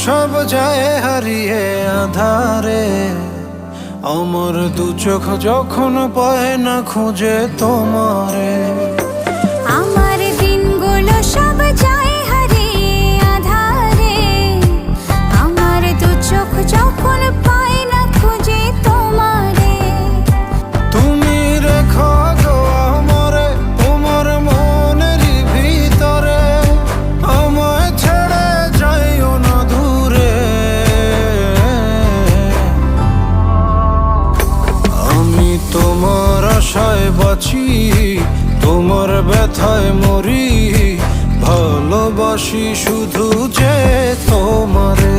সব যায় হারিয়ে আধারে, আমার দু চোখ যখন পায় না খুঁজে তোমারে। আমার দিনগুলো সব যায় হারিয়ে আঁধারে, আমার দু চোখ যখন পায় না খুঁজে তোমারে। তুমি রেখো গো আমারে তোমার মনের ভিতরে, আমায় ছেড়ে যাইও না দূরে। আমি তোমার আশায় বাঁচি, তোমার ব্যথায় মরি, ভালোবাসি শুধু যে তোমারে।